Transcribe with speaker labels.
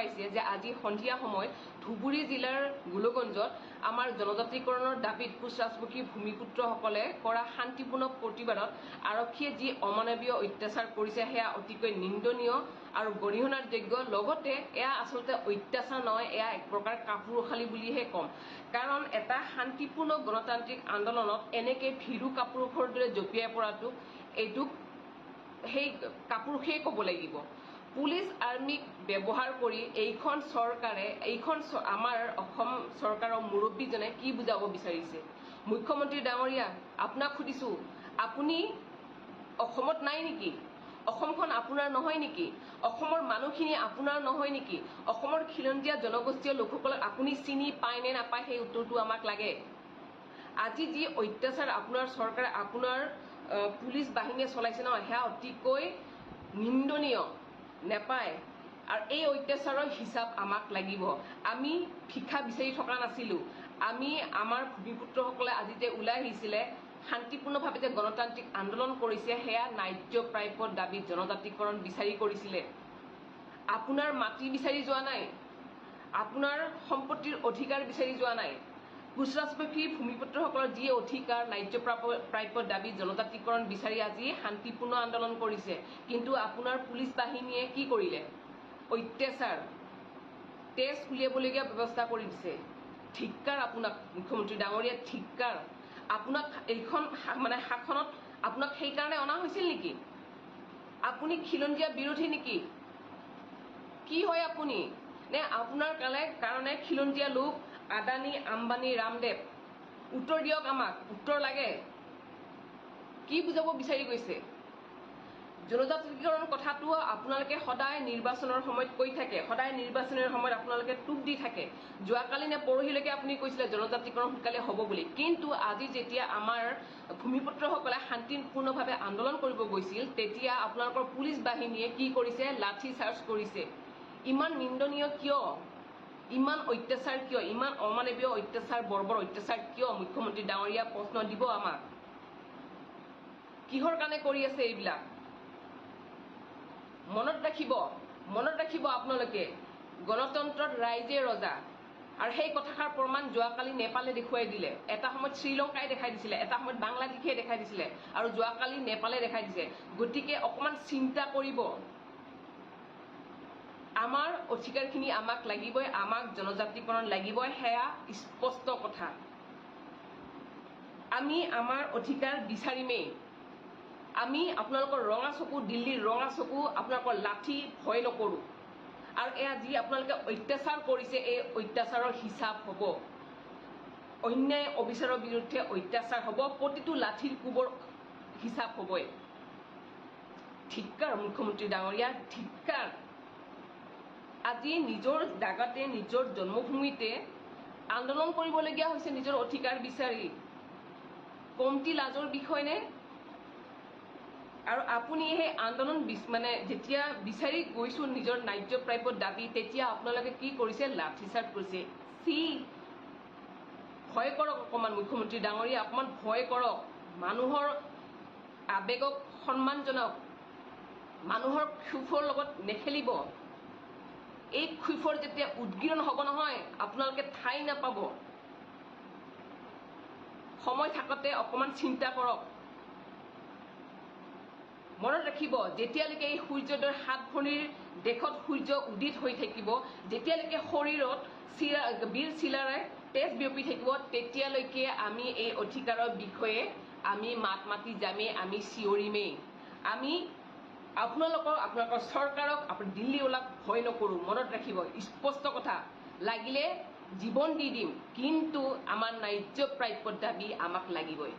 Speaker 1: পাইছে যে আজি সন্ধিয়া সময়ত ধুবুৰী জিলাৰ গোলগঞ্জত আমাৰ জনজাতিকৰণৰ দাবীত কোচ ৰাজবংশী ভূমিপুত্ৰসকলে কৰা শান্তিপূৰ্ণ প্ৰতিবাদত আৰক্ষীয়ে যি অমানৱীয় অত্যাচাৰ কৰিছে সেয়া অতিকৈ নিন্দনীয় আৰু গৰিহণাৰ যোগ্য। লগতে এয়া আচলতে অত্যাচাৰ নহয়, এয়া এক প্ৰকাৰ কাপোৰ উখালি বুলিহে ক'ম। কাৰণ এটা শান্তিপূৰ্ণ গণতান্ত্ৰিক আন্দোলনত এনেকে ভীৰু কাপোৰৰ দৰে জঁপিয়াই পৰাটো এইটোক সেই কাপোৰখেই ক'ব লাগিব। পুলিচ আৰ্মিক ব্যৱহাৰ কৰি এইখন চৰকাৰে আমাৰ অসম চৰকাৰৰ মুৰব্বীজনে কি বুজাব বিচাৰিছে? মুখ্যমন্ত্ৰী ডাঙৰীয়া, আপোনাক সুধিছো, আপুনি অসমত নাই নেকি? অসমখন আপোনাৰ নহয় নেকি? অসমৰ মানুহখিনি আপোনাৰ নহয় নেকি? অসমৰ খিলঞ্জীয়া জনগোষ্ঠীয় লোকসকলক আপুনি চিনি পায় নে নাপায় সেই উত্তৰটো আমাক লাগে। আজি যি অত্যাচাৰ আপোনাৰ চৰকাৰে আপোনাৰ পুলিচ বাহিনীয়ে চলাইছে নহয়, সেয়া অতিকৈ নিন্দনীয়, নেপায়। আৰু এই অত্যাচাৰৰ হিচাপ আমাক লাগিব। আমি ভিক্ষা বিচাৰি থকা নাছিলো। আমি আমাৰ ভূমিপুত্ৰসকলে আজি যে ওলাই আহিছিলে, শান্তিপূৰ্ণভাৱে যে গণতান্ত্ৰিক আন্দোলন কৰিছে, সেয়া ন্যায্য প্ৰাপ্য দাবীত জনজাতিকৰণ বিচাৰি কৰিছিলে। আপোনাৰ মাটি বিচাৰি যোৱা নাই, আপোনাৰ সম্পত্তিৰ অধিকাৰ বিচাৰি যোৱা নাই। কোচ ৰাজবংশী ভূমিপুত্ৰসকলৰ যি অধিকাৰ ন্যায্য প্ৰাপ্য দাবীত জনজাতিকৰণ বিচাৰি আজি শান্তিপূৰ্ণ আন্দোলন কৰিছে। কিন্তু আপোনাৰ পুলিচ বাহিনীয়ে কি কৰিলে? অত্যাচাৰ, তেজ উলিয়াবলগীয়া ব্যৱস্থা কৰি দিছে। ধিক্কাৰ আপোনাক মুখ্যমন্ত্ৰী ডাঙৰীয়া, ধিক্কাৰ। আপোনাক এইখন শাসনত আপোনাক সেইকাৰণে অনা হৈছিল নেকি? আপুনি খিলঞ্জীয়া বিৰোধী নেকি? কি হয় আপুনি? নে আপোনাৰ কাৰণে খিলঞ্জীয়া লোক আদানী, আম্বানী, ৰামদেৱ? উত্তৰ দিয়ক, আমাক উত্তৰ লাগে। কি বুজাব বিচাৰি গৈছে? জনজাতিকৰণ কথাটো আপোনালোকে সদায় নিৰ্বাচনৰ সময়ত কৈ থাকে, সদায় নিৰ্বাচনৰ সময়ত আপোনালোকে টোপ দি থাকে। যোৱাকালি নে পৰহিলৈকে আপুনি কৈছিলে জনজাতিকৰণ সোনকালে হ'ব বুলি। কিন্তু আজি যেতিয়া আমাৰ ভূমিপুত্ৰসকলে শান্তিপূৰ্ণভাৱে আন্দোলন কৰিব গৈছিল, তেতিয়া আপোনালোকৰ পুলিচ বাহিনীয়ে কি কৰিছে? লাঠি চাৰ্জ কৰিছে। ইমান নিন্দনীয় কিয়? ইমান অত্যাচাৰ কিয়? ইমান অমানৱীয় অত্যাচাৰ, বৰ্বৰ অত্যাচাৰ কিয়? মুখ্যমন্ত্ৰী ডাঙৰীয়া প্ৰশ্ন দিব আমাক। কিহৰ কাৰণে কৰি আছে এইবিলাক? মনত ৰাখিব আপোনালোকে, গণতন্ত্ৰত ৰাইজে ৰজা। আৰু সেই কথাষাৰ প্ৰমাণ যোৱাকালি নেপালে দেখুৱাই দিলে। এটা সময়ত শ্ৰীলংকাই দেখাই দিছিলে, এটা সময়ত বাংলাদেশে দেখাই দিছিলে, আৰু যোৱাকালি নেপালে দেখাই দিছে। গতিকে অকণমান চিন্তা কৰিব। আমাৰ অধিকাৰখিনি আমাক লাগিবই, আমাক জনজাতিকৰণ লাগিবই, সেয়া স্পষ্ট কথা। আমি আমাৰ অধিকাৰ বিচাৰিমেই। আমি আপোনালোকৰ ৰঙা চকু, দিল্লীৰ ৰঙা চকু, আপোনালোকৰ লাঠি ভয় নকৰো। আৰু এয়া যি আপোনালোকে অত্যাচাৰ কৰিছে, এই অত্যাচাৰৰ হিচাপ হ'ব। অন্যায় অবিচাৰৰ বিৰুদ্ধে অত্যাচাৰ হ'ব, প্ৰতিটো লাঠিৰ কোবৰ হিচাপ হ'বই। ধিক্কাৰ মুখ্যমন্ত্ৰী ডাঙৰীয়া, ধিক্কাৰ। আজি নিজৰ জাগাতে, নিজৰ জন্মভূমিতে আন্দোলন কৰিবলগীয়া হৈছে নিজৰ অধিকাৰ বিচাৰি। কমটি লাজৰ বিষয় নে? আৰু আপুনি সেই আন্দোলন যেতিয়া বিচাৰি গৈছো নিজৰ ন্যায্য প্ৰাপ্য দাবী, তেতিয়া আপোনালোকে কি কৰিছে? লাঠিচাৰ্জ কৰিছে। ভয় কৰক অকণমান মুখ্যমন্ত্ৰী ডাঙৰীয়া, অকণমান ভয় কৰক। মানুহৰ আৱেগক সন্মান জনাওক, মানুহৰ ক্ষোভৰ লগত নেখেলিব। এই ক্ষোভৰ যেতিয়া উদগীৰণ হ'ব নহয়, আপোনালোকে ঠাই নাপাব। সময় থাকোঁতে অকণমান চিন্তা কৰক। মনত ৰাখিব, যেতিয়ালৈকে এই সূৰ্যোদয়ৰ 7 ভনীৰ দেশত সূৰ্য উদিত হৈ থাকিব, যেতিয়ালৈকে শৰীৰত বীৰ চিলাৰে তেজ বিয়পি থাকিব, তেতিয়ালৈকে আমি এই অধিকাৰৰ বিষয়ে আমি মাত মাতি যামেই, আমি চিঞৰিমেই। আমি আপোনালোকৰ চৰকাৰক, দিল্লীৱালাক ভয় নকৰো। মনত ৰাখিব, স্পষ্ট কথা। লাগিলে জীৱন দি দিম, কিন্তু আমাৰ ন্যায্য প্ৰাপ্য দাবী আমাক লাগিবই।